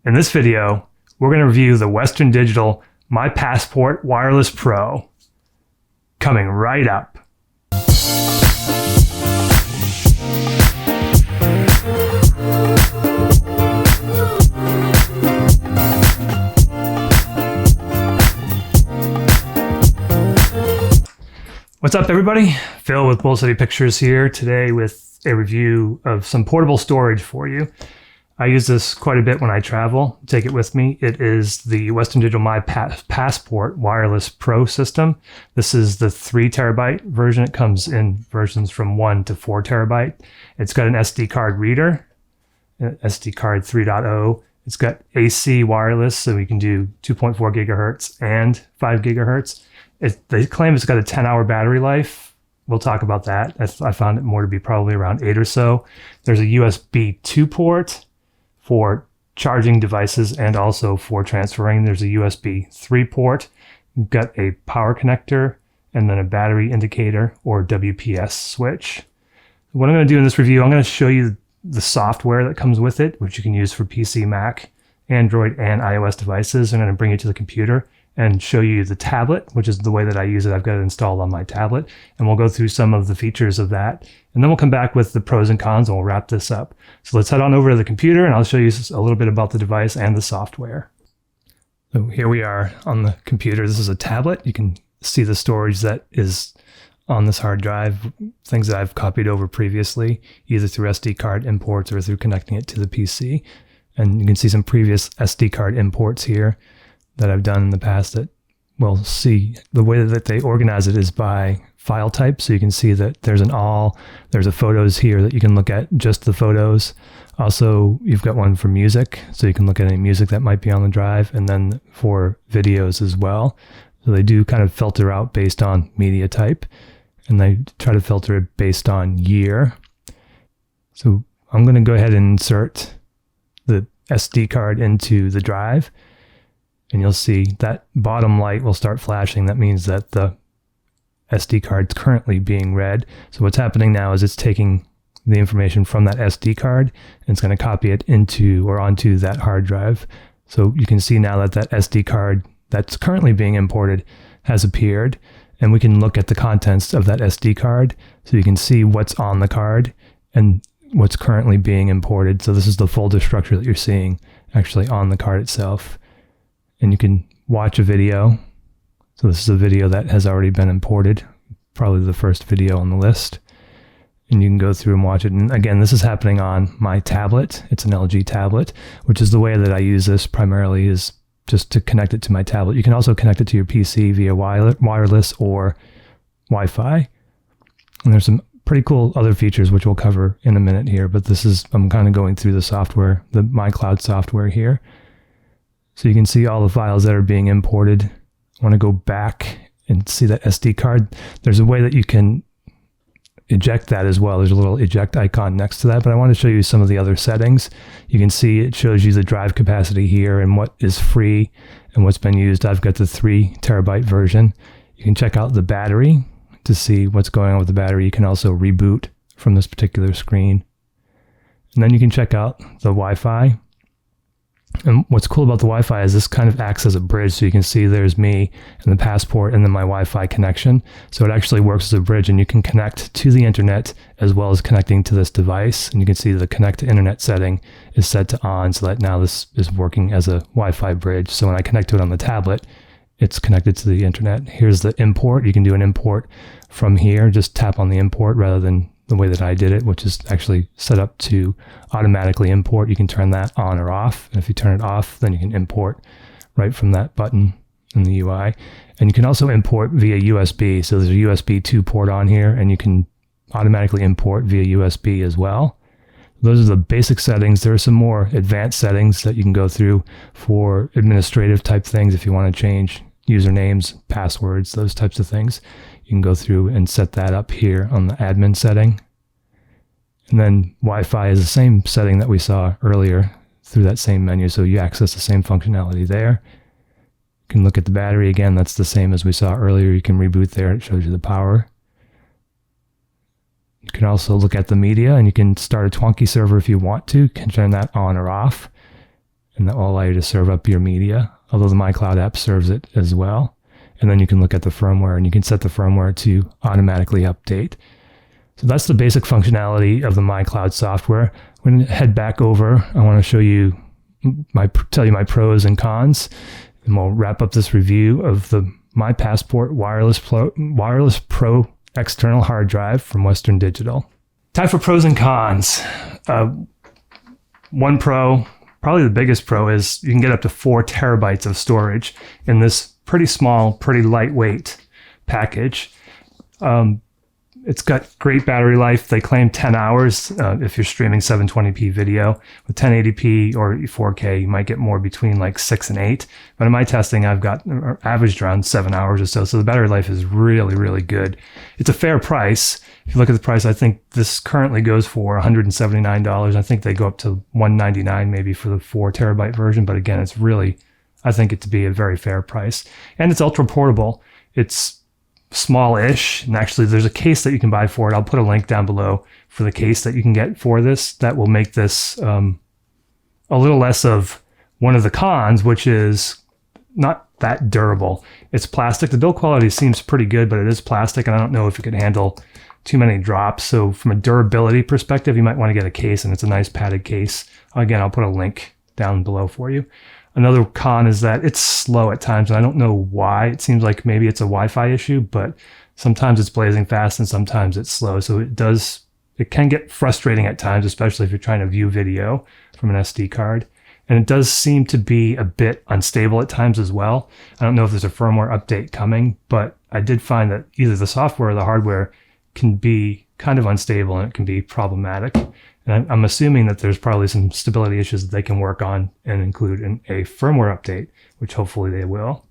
In this video, we're going to review the Western Digital My Passport Wireless Pro. Coming right up. What's up, everybody? Phil with Bull City Pictures here today with a review of some portable storage for you. I use this quite a bit when I travel, take it with me. It is the Western Digital My Passport Wireless Pro system. This is the 3 terabyte version. It comes in versions from 1 to 4 terabyte. It's got an SD card reader, SD card 3.0. It's got AC wireless, so we can do 2.4 gigahertz and 5 gigahertz. They claim it's got a 10-hour battery life. We'll talk about that. I found it more to be probably around 8 or so. There's a USB 2 port for charging devices and also for transferring. There's a USB 3 port. You've got a power connector and then a battery indicator or WPS switch. What I'm going to do in this review, I'm going to show you the software that comes with it, which you can use for PC, Mac, Android, and iOS devices. I'm going to bring it to the computer and show you the tablet, which is the way that I use it. I've got it installed on my tablet, and we'll go through some of the features of that. And then we'll come back with the pros and cons, and we'll wrap this up. So let's head on over to the computer, and I'll show you a little bit about the device and the software. So here we are on the computer. This is a tablet. You can see the storage that is on this hard drive, things that I've copied over previously, either through SD card imports or through connecting it to the PC. And you can see some previous SD card imports here that I've done in the past that we'll see. The way that they organize it is by file type. So you can see that there's a photos here that you can look at just the photos. Also, you've got one for music. So you can look at any music that might be on the drive, and then for videos as well. So they do kind of filter out based on media type, and they try to filter it based on year. So I'm going to go ahead and insert the SD card into the drive. And you'll see that bottom light will start flashing. That means that the SD card's currently being read. So what's happening now is it's taking the information from that SD card and it's going to copy it onto that hard drive. So you can see now that that SD card that's currently being imported has appeared, and we can look at the contents of that SD card. So you can see what's on the card and what's currently being imported. So this is the folder structure that you're seeing actually on the card itself. And you can watch a video. So this is a video that has already been imported, probably the first video on the list. And you can go through and watch it. And again, this is happening on my tablet. It's an LG tablet, which is the way that I use this primarily, is just to connect it to my tablet. You can also connect it to your PC via wireless or Wi-Fi. And there's some pretty cool other features, which we'll cover in a minute here. But I'm kind of going through the software, the MyCloud software here. So you can see all the files that are being imported. I want to go back and see that SD card. There's a way that you can eject that as well. There's a little eject icon next to that, but I want to show you some of the other settings. You can see it shows you the drive capacity here and what is free and what's been used. I've got the 3 terabyte version. You can check out the battery to see what's going on with the battery. You can also reboot from this particular screen. And then you can check out the Wi-Fi. And what's cool about the Wi-Fi is this kind of acts as a bridge. So you can see there's me and the passport and then my Wi-Fi connection. So it actually works as a bridge, and you can connect to the internet as well as connecting to this device. And you can see the connect to internet setting is set to on, so that now this is working as a Wi-Fi bridge. So when I connect to it on the tablet, it's connected to the internet. Here's the import. You can do an import from here. Just tap on the import rather than the way that I did it, which is actually set up to automatically import. You can turn that on or off. And if you turn it off, then you can import right from that button in the UI. And you can also import via USB. So there's a USB 2 port on here, and you can automatically import via USB as well. Those are the basic settings. There are some more advanced settings that you can go through for administrative type things. If you want to change usernames, passwords, those types of things, you can go through and set that up here on the admin setting. And then Wi-Fi is the same setting that we saw earlier through that same menu. So you access the same functionality there. You can look at the battery again. That's the same as we saw earlier. You can reboot there. It shows you the power. You can also look at the media, and you can start a Twonky server if you want to. You can turn that on or off. and that will allow you to serve up your media, although the MyCloud app serves it as well. And then you can look at the firmware, and you can set the firmware to automatically update. So that's the basic functionality of the MyCloud software. We're going to head back over. I want to show you tell you my pros and cons, and we'll wrap up this review of the MyPassport Wireless Pro external hard drive from Western Digital. Time for pros and cons. One pro, probably the biggest pro, is you can get up to 4 terabytes of storage in this pretty small, pretty lightweight package. It's got great battery life. They claim 10 hours if you're streaming 720p video. With 1080p or 4K, you might get more between like 6 and 8. But in my testing, I've got averaged around 7 hours or so. So the battery life is really, really good. It's a fair price. If you look at the price, I think this currently goes for $179. I think they go up to $199 maybe for the 4 terabyte version. But again, it's really, I think it to be a very fair price. And it's ultra portable. It's small-ish, and actually there's a case that you can buy for it. I'll put a link down below for the case that you can get for this that will make this a little less of one of the cons, which is not that durable. It's plastic. The build quality seems pretty good, but it is plastic, and I don't know if it could handle too many drops. So from a durability perspective, you might want to get a case, and it's a nice padded case. Again, I'll put a link down below for you. Another con is that it's slow at times, and I don't know why. It seems like maybe it's a Wi-Fi issue, but sometimes it's blazing fast and sometimes it's slow. So it can get frustrating at times, especially if you're trying to view video from an SD card. And it does seem to be a bit unstable at times as well. I don't know if there's a firmware update coming, but I did find that either the software or the hardware can be kind of unstable, and it can be problematic. And I'm assuming that there's probably some stability issues that they can work on and include in a firmware update, which hopefully they will.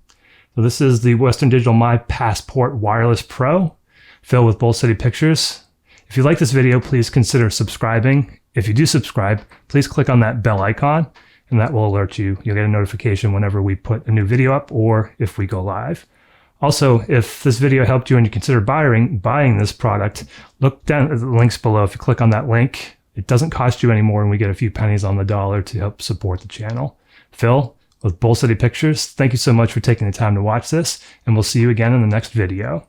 So this is the Western Digital MyPassport Wireless Pro, filled with Bowl City pictures. If you like this video, please consider subscribing. If you do subscribe, please click on that bell icon, and that will alert you. You'll get a notification whenever we put a new video up or if we go live. Also, if this video helped you and you consider buying this product, look down at the links below. If you click on that link, it doesn't cost you any more, and we get a few pennies on the dollar to help support the channel. Phil with Bowl City Pictures, thank you so much for taking the time to watch this, and we'll see you again in the next video.